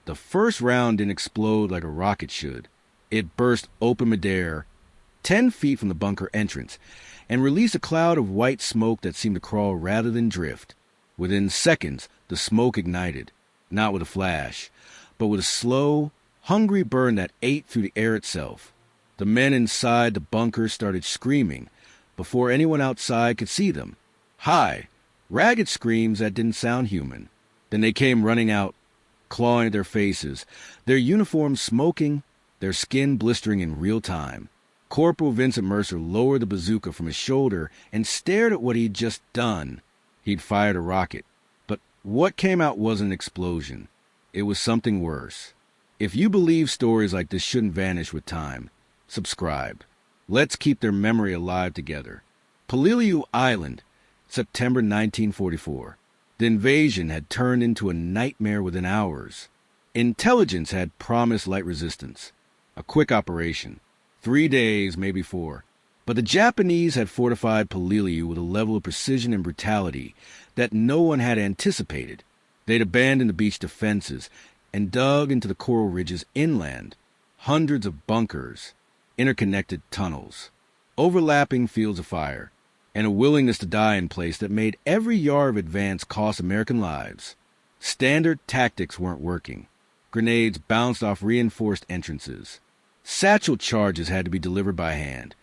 The first round didn't explode like a rocket should. It burst open midair, 10 feet from the bunker entrance, and released a cloud of white smoke that seemed to crawl rather than drift. Within seconds, the smoke ignited, not with a flash, but with a slow, hungry burn that ate through the air itself. The men inside the bunker started screaming before anyone outside could see them. High, ragged screams that didn't sound human. Then they came running out, clawing at their faces, their uniforms smoking, their skin blistering in real time. Corporal Vincent Mercer lowered the bazooka from his shoulder and stared at what he'd just done. He'd fired a rocket, but what came out wasn't an explosion. It was something worse. If you believe stories like this shouldn't vanish with time, subscribe. Let's keep their memory alive together. Peleliu Island, September 1944. The invasion had turned into a nightmare within hours. Intelligence had promised light resistance. A quick operation. 3 days, maybe 4. But the Japanese had fortified Peleliu with a level of precision and brutality that no one had anticipated. They'd abandoned the beach defenses and dug into the coral ridges inland. Hundreds of bunkers, interconnected tunnels, overlapping fields of fire, and a willingness to die in place that made every yard of advance cost American lives. Standard tactics weren't working. Grenades bounced off reinforced entrances. Satchel charges had to be delivered by hand,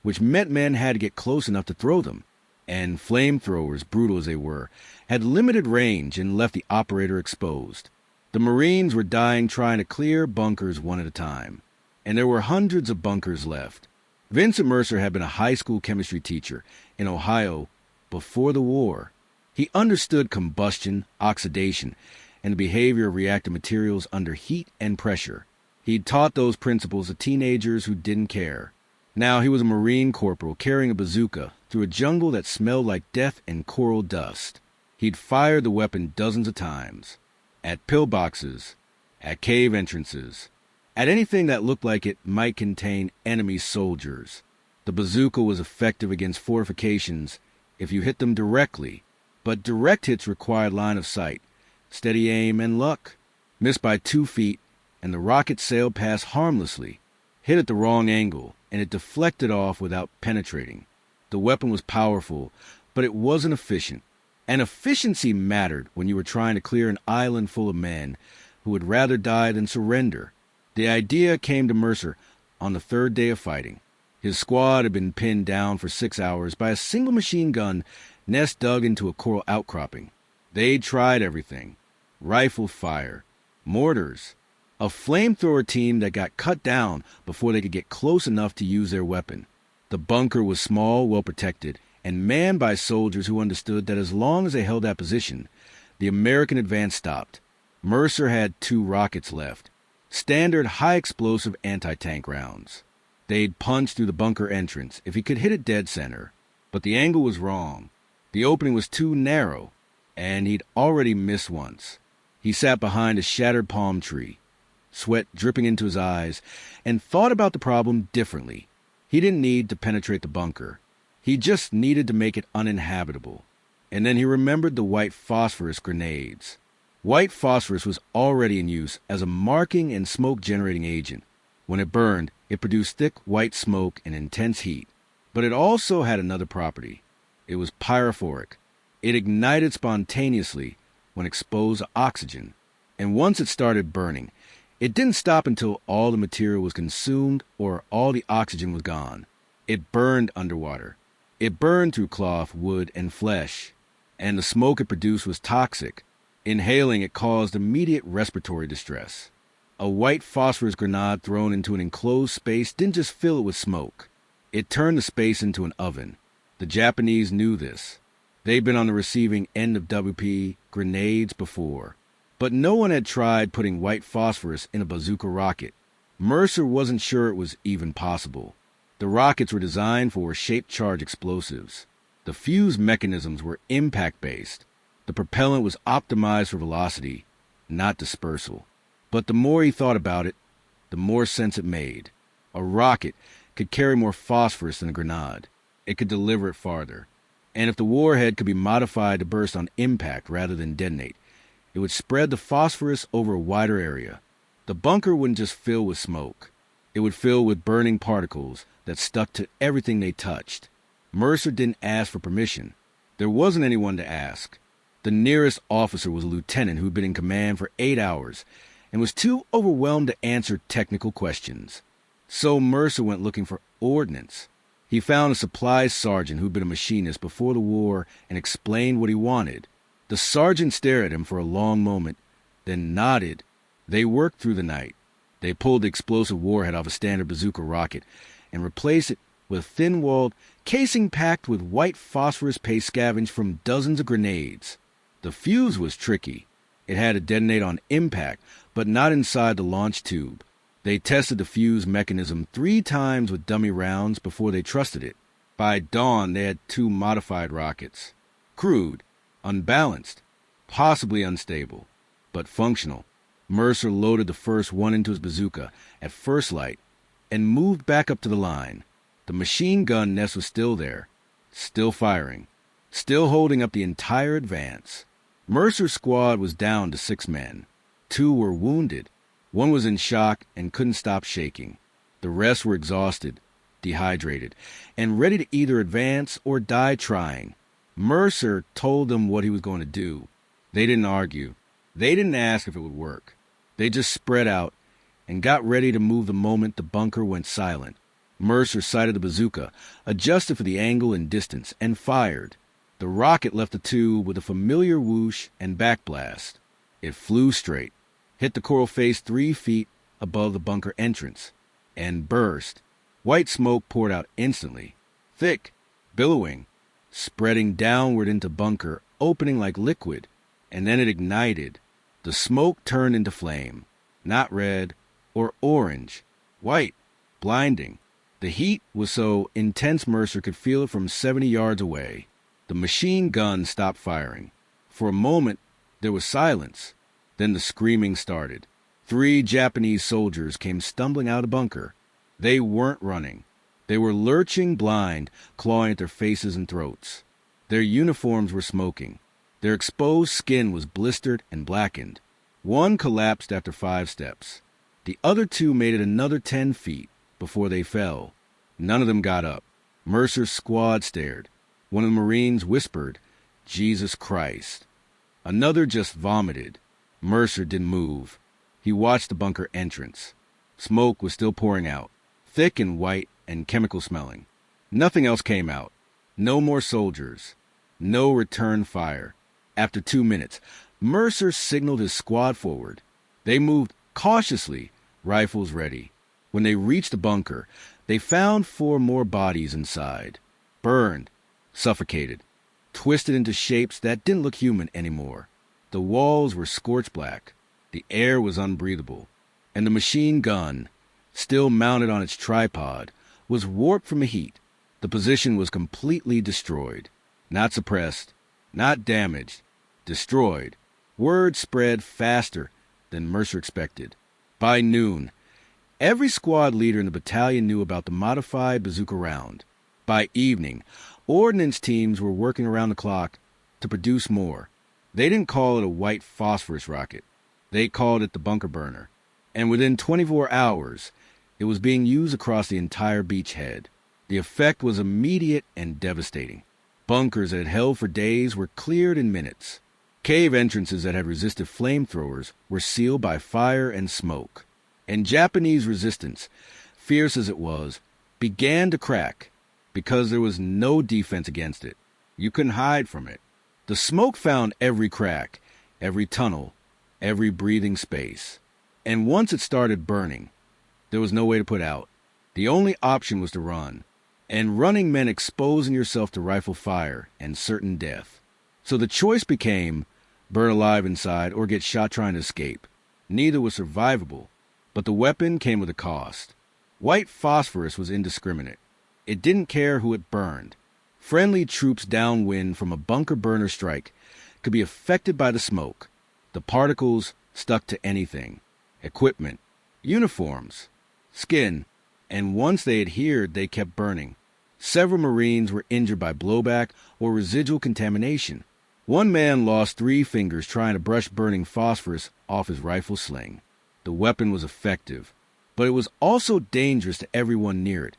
which meant men had to get close enough to throw them. And flamethrowers, brutal as they were, had limited range and left the operator exposed. The Marines were dying trying to clear bunkers one at a time, and there were hundreds of bunkers left. Vincent Mercer had been a high school chemistry teacher in Ohio before the war. He understood combustion, oxidation, and the behavior of reactive materials under heat and pressure. He'd taught those principles to teenagers who didn't care. Now he was a Marine corporal carrying a bazooka through a jungle that smelled like death and coral dust. He'd fired the weapon dozens of times. At pillboxes, at cave entrances, at anything that looked like it might contain enemy soldiers. The bazooka was effective against fortifications if you hit them directly, but direct hits required line of sight, steady aim, and luck. Missed by 2 feet, and the rocket sailed past harmlessly, hit at the wrong angle, and it deflected off without penetrating. The weapon was powerful, but it wasn't efficient. And efficiency mattered when you were trying to clear an island full of men who would rather die than surrender. The idea came to Mercer on the 3rd day of fighting. His squad had been pinned down for 6 hours by a single machine gun nest dug into a coral outcropping. They'd tried everything. Rifle fire, mortars, a flamethrower team that got cut down before they could get close enough to use their weapon. The bunker was small, well protected, and manned by soldiers who understood that as long as they held that position, the American advance stopped. Mercer had 2 rockets left, standard high-explosive anti-tank rounds. They'd punch through the bunker entrance if he could hit it dead center, but the angle was wrong. The opening was too narrow, and he'd already missed once. He sat behind a shattered palm tree, sweat dripping into his eyes, and thought about the problem differently. He didn't need to penetrate the bunker. He just needed to make it uninhabitable. And then he remembered the white phosphorus grenades. White phosphorus was already in use as a marking and smoke-generating agent. When it burned, it produced thick white smoke and intense heat. But it also had another property. It was pyrophoric. It ignited spontaneously when exposed to oxygen. And once it started burning, it didn't stop until all the material was consumed or all the oxygen was gone. It burned underwater. It burned through cloth, wood, and flesh. And the smoke it produced was toxic. Inhaling it caused immediate respiratory distress. A white phosphorus grenade thrown into an enclosed space didn't just fill it with smoke. It turned the space into an oven. The Japanese knew this. They'd been on the receiving end of WP grenades before. But no one had tried putting white phosphorus in a bazooka rocket. Mercer wasn't sure it was even possible. The rockets were designed for shaped charge explosives. The fuse mechanisms were impact-based. The propellant was optimized for velocity, not dispersal. But the more he thought about it, the more sense it made. A rocket could carry more phosphorus than a grenade. It could deliver it farther. And if the warhead could be modified to burst on impact rather than detonate, It would spread the phosphorus over a wider area. The bunker wouldn't just fill with smoke. It would fill with burning particles that stuck to everything they touched. Mercer didn't ask for permission. There wasn't anyone to ask. The nearest officer was a lieutenant who'd been in command for 8 hours and was too overwhelmed to answer technical questions. So Mercer went looking for ordnance. He found a supplies sergeant who'd been a machinist before the war and explained what he wanted. The sergeant stared at him for a long moment, then nodded. They worked through the night. They pulled the explosive warhead off a standard Bazooka rocket and replaced it with a thin-walled casing packed with white phosphorus paste scavenged from dozens of grenades. The fuse was tricky. It had to detonate on impact, but not inside the launch tube. They tested the fuse mechanism 3 times with dummy rounds before they trusted it. By dawn, they had 2 modified rockets. Crude, unbalanced, possibly unstable, but functional. Mercer loaded the first one into his bazooka at first light and moved back up to the line. The machine gun nest was still there, still firing, still holding up the entire advance. Mercer's squad was down to 6 men. 2 were wounded. 1 was in shock and couldn't stop shaking. The rest were exhausted, dehydrated, and ready to either advance or die trying. Mercer told them what he was going to do. They didn't argue. They didn't ask if it would work. They just spread out and got ready to move the moment the bunker went silent. Mercer sighted the bazooka, adjusted for the angle and distance, and fired. The rocket left the tube with a familiar whoosh and backblast. It flew straight, hit the coral face 3 feet above the bunker entrance, and burst. White smoke poured out instantly, thick, billowing, spreading downward into bunker, opening like liquid, and then it ignited. The smoke turned into flame, not red or orange, white, blinding. The heat was so intense Mercer could feel it from 70 yards away. The machine gun stopped firing. For a moment, there was silence. Then the screaming started. 3 Japanese soldiers came stumbling out of the bunker. They weren't running. They were lurching blind, clawing at their faces and throats. Their uniforms were smoking. Their exposed skin was blistered and blackened. 1 collapsed after 5 steps. The other 2 made it another 10 feet before they fell. None of them got up. Mercer's squad stared. One of the Marines whispered, "Jesus Christ." Another just vomited. Mercer didn't move. He watched the bunker entrance. Smoke was still pouring out, thick and white and chemical smelling. Nothing else came out. No more soldiers. No return fire. After 2 minutes, Mercer signaled his squad forward. They moved cautiously, rifles ready. When they reached the bunker, they found 4 more bodies inside, burned, suffocated, twisted into shapes that didn't look human anymore. The walls were scorched black, the air was unbreathable, and the machine gun, still mounted on its tripod, was warped from the heat. The position was completely destroyed. Not suppressed, not damaged, destroyed. Word spread faster than Mercer expected. By noon, every squad leader in the battalion knew about the modified bazooka round. By evening, ordnance teams were working around the clock to produce more. They didn't call it a white phosphorus rocket. They called it the bunker burner. And within 24 hours, it was being used across the entire beachhead. The effect was immediate and devastating. Bunkers that had held for days were cleared in minutes. Cave entrances that had resisted flamethrowers were sealed by fire and smoke. And Japanese resistance, fierce as it was, began to crack because there was no defense against it. You couldn't hide from it. The smoke found every crack, every tunnel, every breathing space. And once it started burning, there was no way to put out. The only option was to run. And running meant exposing yourself to rifle fire and certain death. So the choice became burn alive inside or get shot trying to escape. Neither was survivable, but the weapon came with a cost. White phosphorus was indiscriminate. It didn't care who it burned. Friendly troops downwind from a bunker burner strike could be affected by the smoke. The particles stuck to anything: equipment, uniforms, skin, and once they adhered, they kept burning. Several Marines were injured by blowback or residual contamination. One man lost 3 fingers trying to brush burning phosphorus off his rifle sling. The weapon was effective, but it was also dangerous to everyone near it,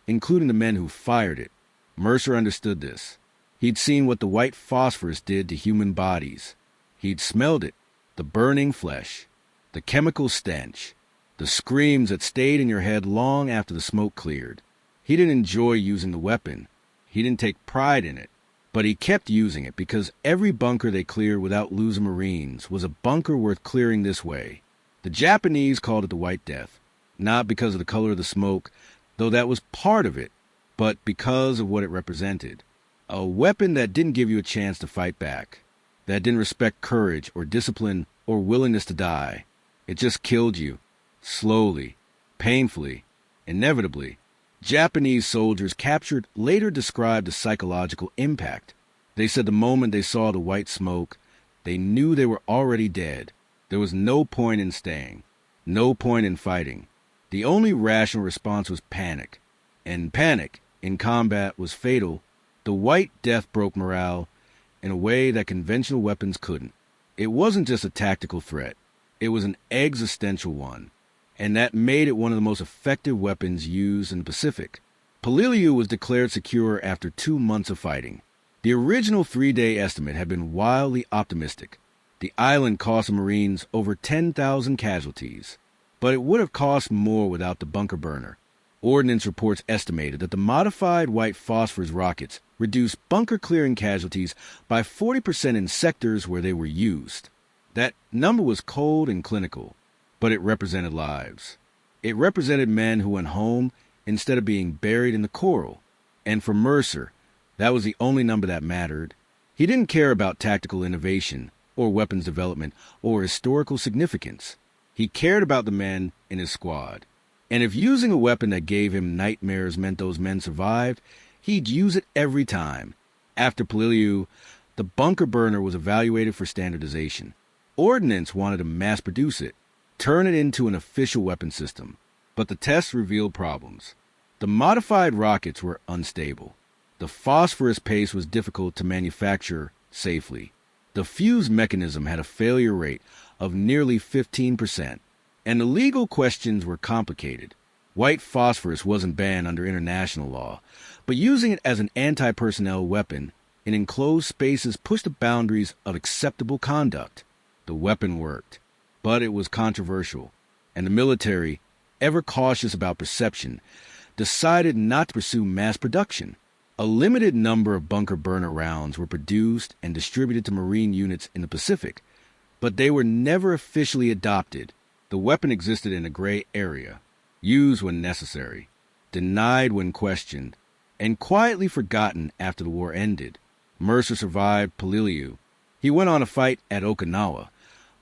including the men who fired it. Mercer understood this. He'd seen what the white phosphorus did to human bodies. He'd smelled it, the burning flesh, the chemical stench, the screams that stayed in your head long after the smoke cleared. He didn't enjoy using the weapon. He didn't take pride in it. But he kept using it because every bunker they cleared without losing Marines was a bunker worth clearing this way. The Japanese called it the White Death, not because of the color of the smoke, though that was part of it, but because of what it represented. A weapon that didn't give you a chance to fight back, that didn't respect courage or discipline or willingness to die. It just killed you, slowly, painfully, inevitably. Japanese soldiers captured later described the psychological impact. They said the moment they saw the white smoke, they knew they were already dead. There was no point in staying, no point in fighting. The only rational response was panic, and panic in combat was fatal. The White Death broke morale in a way that conventional weapons couldn't. It wasn't just a tactical threat. It was an existential one. And that made it one of the most effective weapons used in the Pacific. Peleliu was declared secure after 2 months of fighting. The original 3-day estimate had been wildly optimistic. The island cost the Marines over 10,000 casualties. But it would have cost more without the bunker burner. Ordnance reports estimated that the modified white phosphorus rockets reduced bunker clearing casualties by 40% in sectors where they were used. That number was cold and clinical. But it represented lives. It represented men who went home instead of being buried in the coral. And for Mercer, that was the only number that mattered. He didn't care about tactical innovation, or weapons development, or historical significance. He cared about the men in his squad. And if using a weapon that gave him nightmares meant those men survived, he'd use it every time. After Peleliu, the bunker burner was evaluated for standardization. Ordnance wanted to mass produce it, turn it into an official weapon system. But the tests revealed problems. The modified rockets were unstable. The phosphorus paste was difficult to manufacture safely. The fuse mechanism had a failure rate of nearly 15%. And the legal questions were complicated. White phosphorus wasn't banned under international law, but using it as an anti-personnel weapon in enclosed spaces pushed the boundaries of acceptable conduct. The weapon worked. But it was controversial, and the military, ever cautious about perception, decided not to pursue mass production. A limited number of bunker burner rounds were produced and distributed to Marine units in the Pacific, but they were never officially adopted. The weapon existed in a gray area, used when necessary, denied when questioned, and quietly forgotten after the war ended. Mercer survived Peleliu. He went on to fight at Okinawa,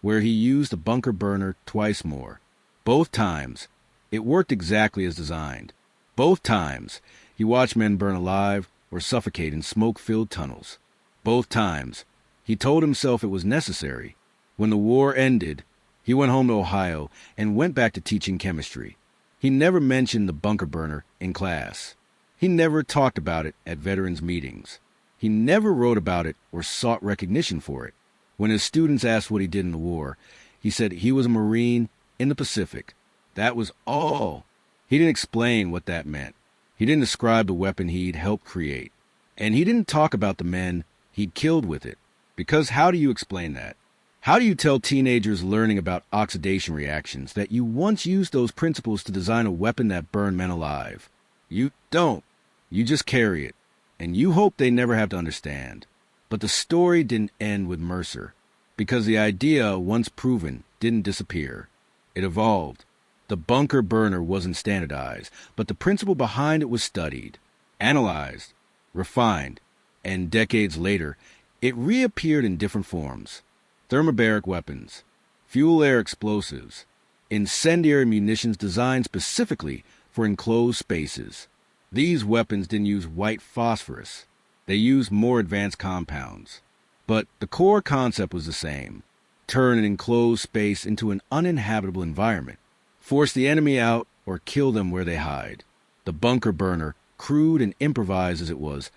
where he used the bunker burner twice more. Both times, it worked exactly as designed. Both times, he watched men burn alive or suffocate in smoke-filled tunnels. Both times, he told himself it was necessary. When the war ended, he went home to Ohio and went back to teaching chemistry. He never mentioned the bunker burner in class. He never talked about it at veterans' meetings. He never wrote about it or sought recognition for it. When his students asked what he did in the war, he said he was a Marine in the Pacific. That was all. He didn't explain what that meant. He didn't describe the weapon he'd helped create. And he didn't talk about the men he'd killed with it. Because how do you explain that? How do you tell teenagers learning about oxidation reactions that you once used those principles to design a weapon that burned men alive? You don't. You just carry it. And you hope they never have to understand. But the story didn't end with Mercer, because the idea, once proven, didn't disappear. It evolved. The bunker burner wasn't standardized, but the principle behind it was studied, analyzed, refined, and decades later, it reappeared in different forms. Thermobaric weapons, fuel-air explosives, incendiary munitions designed specifically for enclosed spaces. These weapons didn't use white phosphorus. They used more advanced compounds. But the core concept was the same. Turn an enclosed space into an uninhabitable environment. Force the enemy out or kill them where they hide. The bunker burner, crude and improvised as it was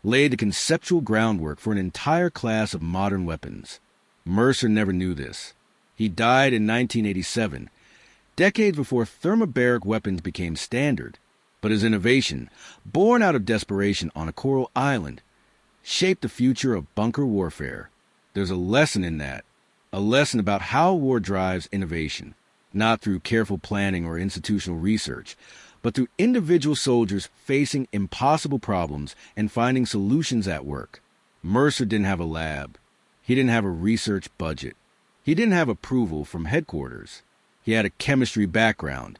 laid the conceptual groundwork for an entire class of modern weapons. Mercer never knew this. He died in 1987, decades before thermobaric weapons became standard. But his innovation, born out of desperation on a coral island, shaped the future of bunker warfare. There's a lesson in that, a lesson about how war drives innovation, not through careful planning or institutional research, but through individual soldiers facing impossible problems and finding solutions at work. Mercer didn't have a lab. He didn't have a research budget. He didn't have approval from headquarters. He had a chemistry background,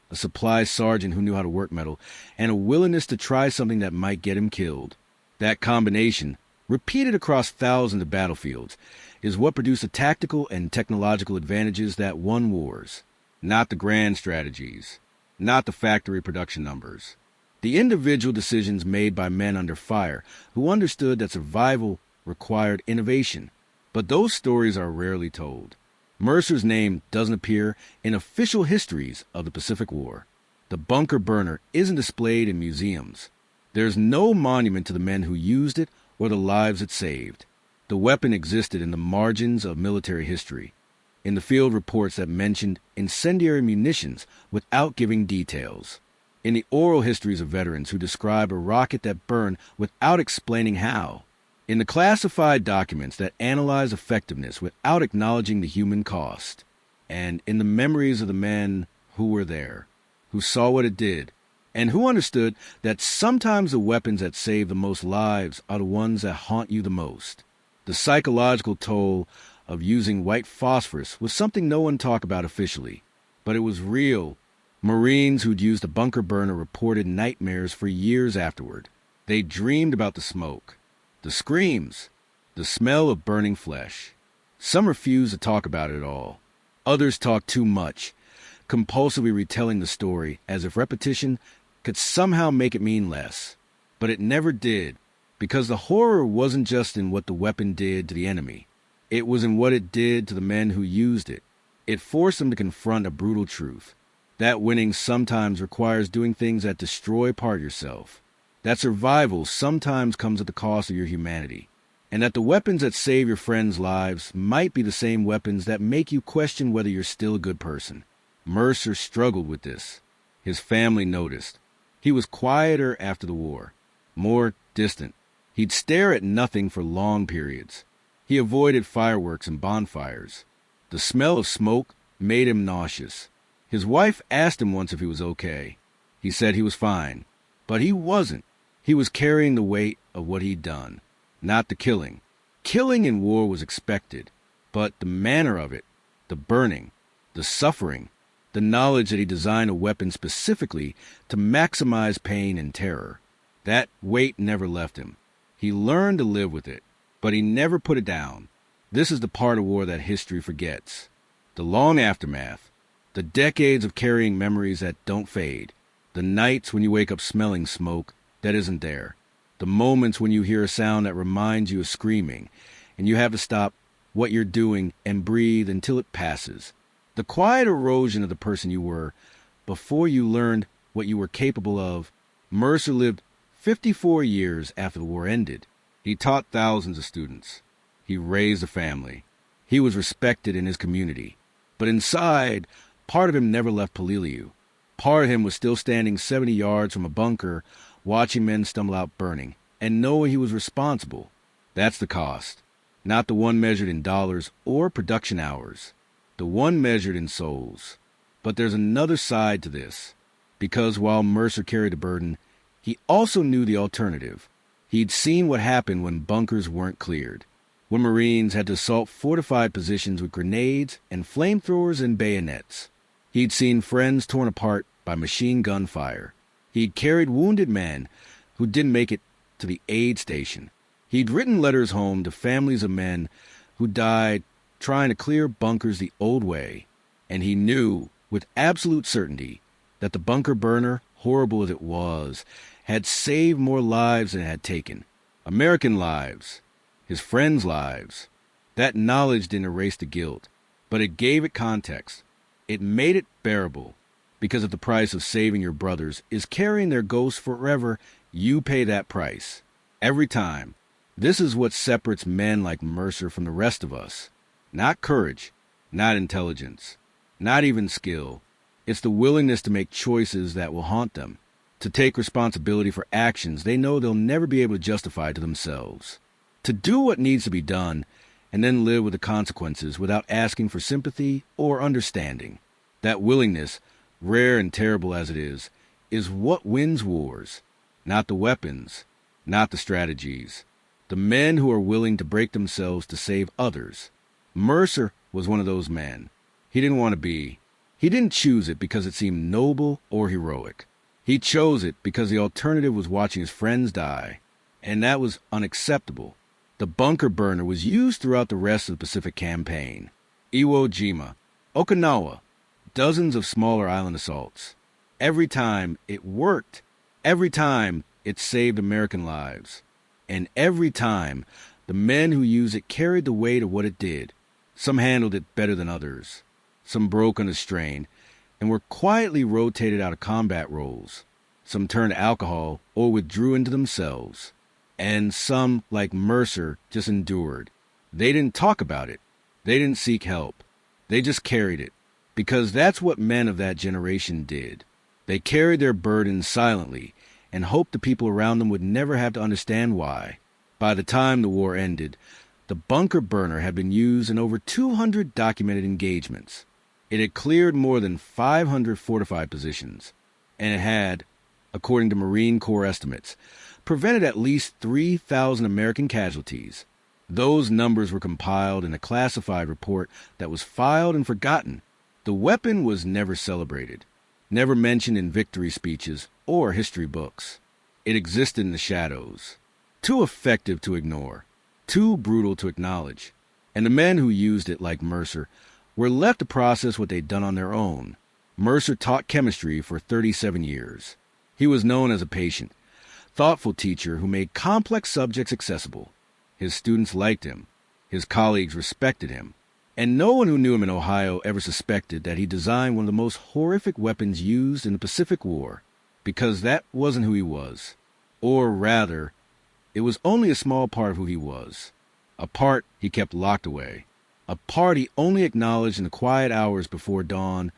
a supply sergeant who knew how to work metal, and a willingness to try something that might get him killed. That combination, repeated across thousands of battlefields, is what produced the tactical and technological advantages that won wars. Not the grand strategies, not the factory production numbers. The individual decisions made by men under fire who understood that survival required innovation. But those stories are rarely told. Mercer's name doesn't appear in official histories of the Pacific War. The bunker burner isn't displayed in museums. There's no monument to the men who used it or the lives it saved. The weapon existed in the margins of military history, in the field reports that mentioned incendiary munitions without giving details, in the oral histories of veterans who describe a rocket that burned without explaining how, in the classified documents that analyze effectiveness without acknowledging the human cost, and in the memories of the men who were there, who saw what it did, and who understood that sometimes the weapons that save the most lives are the ones that haunt you the most. The psychological toll of using white phosphorus was something no one talked about officially, but it was real. Marines who'd used a bunker burner reported nightmares for years afterward. They dreamed about the smoke, the screams, the smell of burning flesh. Some refused to talk about it at all. Others talked too much, compulsively retelling the story as if repetition could somehow make it mean less. But it never did, because the horror wasn't just in what the weapon did to the enemy. It was in what it did to the men who used it. It forced them to confront a brutal truth. That winning sometimes requires doing things that destroy part of yourself. That survival sometimes comes at the cost of your humanity. And that the weapons that save your friends' lives might be the same weapons that make you question whether you're still a good person. Mercer struggled with this. His family noticed. He was quieter after the war, more distant. He'd stare at nothing for long periods. He avoided fireworks and bonfires. The smell of smoke made him nauseous. His wife asked him once if he was okay. He said he was fine, but he wasn't. He was carrying the weight of what he'd done, not the killing. Killing in war was expected, but the manner of it, the burning, the suffering, the knowledge that he designed a weapon specifically to maximize pain and terror, that weight never left him. He learned to live with it, but he never put it down. This is the part of war that history forgets. The long aftermath, the decades of carrying memories that don't fade, the nights when you wake up smelling smoke that isn't there, the moments when you hear a sound that reminds you of screaming, and you have to stop what you're doing and breathe until it passes. The quiet erosion of the person you were before you learned what you were capable of. Mercer lived 54 years after the war ended. He taught thousands of students. He raised a family. He was respected in his community. But inside, part of him never left Peleliu. Part of him was still standing 70 yards from a bunker, watching men stumble out burning, and knowing he was responsible. That's the cost. Not the one measured in dollars or production hours. The one measured in souls. But there's another side to this, because while Mercer carried the burden, he also knew the alternative. He'd seen what happened when bunkers weren't cleared, when Marines had to assault fortified positions with grenades and flamethrowers and bayonets. He'd seen friends torn apart by machine gun fire. He'd carried wounded men who didn't make it to the aid station. He'd written letters home to families of men who died trying to clear bunkers the old way, and he knew with absolute certainty that the bunker burner, horrible as it was, had saved more lives than it had taken. American lives, his friends' lives. That knowledge didn't erase the guilt, but it gave it context. It made it bearable, because if the price of saving your brothers is carrying their ghosts forever, you pay that price. Every time. This is what separates men like Mercer from the rest of us. Not courage, not intelligence, not even skill. It's the willingness to make choices that will haunt them, to take responsibility for actions they know they'll never be able to justify to themselves, to do what needs to be done and then live with the consequences without asking for sympathy or understanding. That willingness, rare and terrible as it is what wins wars, not the weapons, not the strategies. The men who are willing to break themselves to save others. Mercer was one of those men. He didn't want to be. He didn't choose it because it seemed noble or heroic. He chose it because the alternative was watching his friends die, and that was unacceptable. The bunker burner was used throughout the rest of the Pacific Campaign. Iwo Jima, Okinawa, dozens of smaller island assaults. Every time it worked. Every time it saved American lives. And every time the men who used it carried the weight of what it did. Some handled it better than others. Some broke under strain and were quietly rotated out of combat roles. Some turned to alcohol or withdrew into themselves. And some, like Mercer, just endured. They didn't talk about it. They didn't seek help. They just carried it. Because that's what men of that generation did. They carried their burdens silently and hoped the people around them would never have to understand why. By the time the war ended, the bunker burner had been used in over 200 documented engagements. It had cleared more than 500 fortified positions, and it had, according to Marine Corps estimates, prevented at least 3,000 American casualties. Those numbers were compiled in a classified report that was filed and forgotten. The weapon was never celebrated, never mentioned in victory speeches or history books. It existed in the shadows, too effective to ignore, too brutal to acknowledge. And the men who used it, like Mercer, were left to process what they'd done on their own. Mercer taught chemistry for 37 years. He was known as a patient, thoughtful teacher who made complex subjects accessible. His students liked him. His colleagues respected him. And no one who knew him in Ohio ever suspected that he designed one of the most horrific weapons used in the Pacific War, because that wasn't who he was. Or rather, it was only a small part of who he was. A part he kept locked away. A part he only acknowledged in the quiet hours before dawn,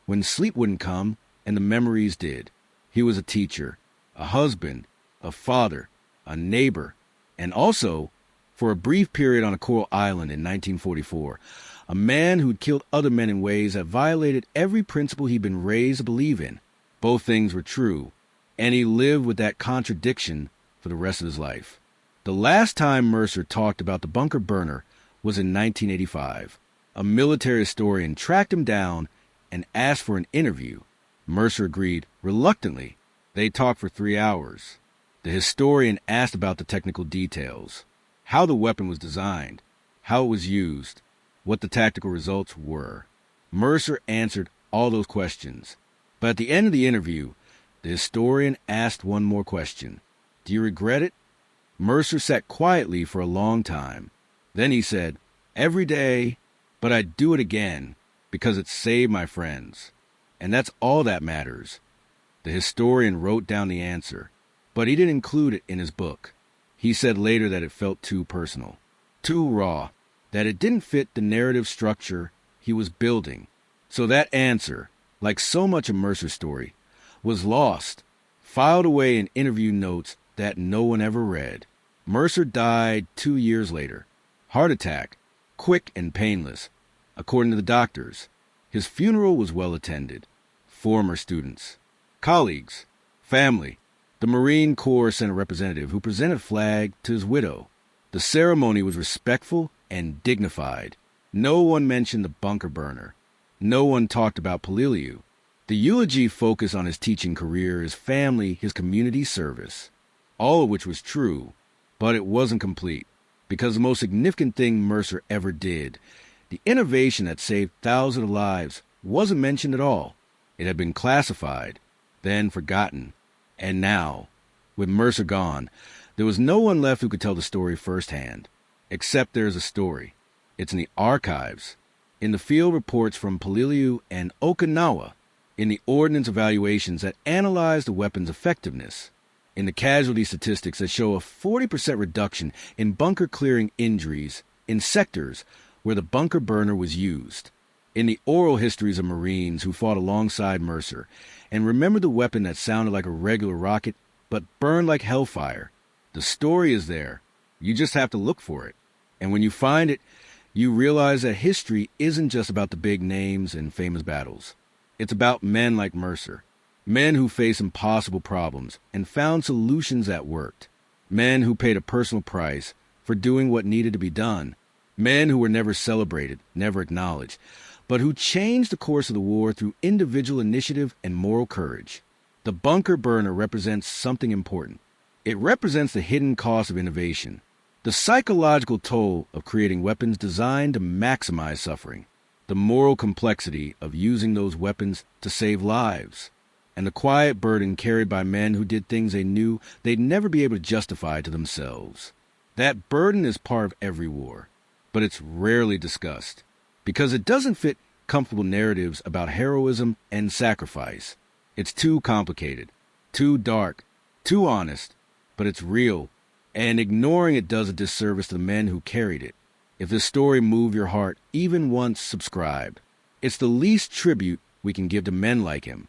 when sleep wouldn't come and the memories did. He was a teacher, a husband, a father, a neighbor, and also, for a brief period on a coral island in 1944, a man who'd killed other men in ways that violated every principle he'd been raised to believe in. Both things were true, and he lived with that contradiction for the rest of his life. The last time Mercer talked about the bunker burner was in 1985. A military historian tracked him down and asked for an interview. Mercer agreed reluctantly. They talked for 3 hours. The historian asked about the technical details, how the weapon was designed, how it was used, what the tactical results were. Mercer answered all those questions. But at the end of the interview, the historian asked one more question. Do you regret it? Mercer sat quietly for a long time. Then he said, every day, but I'd do it again because it saved my friends. And that's all that matters. The historian wrote down the answer, but he didn't include it in his book. He said later that it felt too personal, too raw, that it didn't fit the narrative structure he was building. So that answer, like so much of Mercer's story, was lost, filed away in interview notes that no one ever read. Mercer died 2 years later. Heart attack, quick and painless, according to the doctors. His funeral was well attended. Former students, colleagues, family. The Marine Corps sent a representative who presented a flag to his widow. The ceremony was respectful and dignified. No one mentioned the bunker burner. No one talked about Peleliu. The eulogy focused on his teaching career, his family, his community service. All of which was true, but it wasn't complete. Because the most significant thing Mercer ever did, the innovation that saved thousands of lives, wasn't mentioned at all. It had been classified, then forgotten. And now, with Mercer gone, there was no one left who could tell the story firsthand. Except there's a story. It's in the archives, in the field reports from Peleliu and Okinawa, in the ordnance evaluations that analyze the weapon's effectiveness. in the casualty statistics that show a 40% reduction in bunker clearing injuries in sectors where the bunker burner was used, in the oral histories of Marines who fought alongside Mercer and remembered the weapon that sounded like a regular rocket but burned like hellfire. The story is there. You just have to look for it. And when you find it, you realize that history isn't just about the big names and famous battles. It's about men like Mercer, men who faced impossible problems and found solutions that worked, men who paid a personal price for doing what needed to be done, men who were never celebrated, never acknowledged, but who changed the course of the war through individual initiative and moral courage. The bunker burner represents something important. It represents the hidden cost of innovation, the psychological toll of creating weapons designed to maximize suffering, the moral complexity of using those weapons to save lives, and the quiet burden carried by men who did things they knew they'd never be able to justify to themselves. That burden is part of every war, but it's rarely discussed, because it doesn't fit comfortable narratives about heroism and sacrifice. It's too complicated, too dark, too honest, but it's real, and ignoring it does a disservice to the men who carried it. If this story moved your heart even once, subscribe. It's the least tribute we can give to men like him,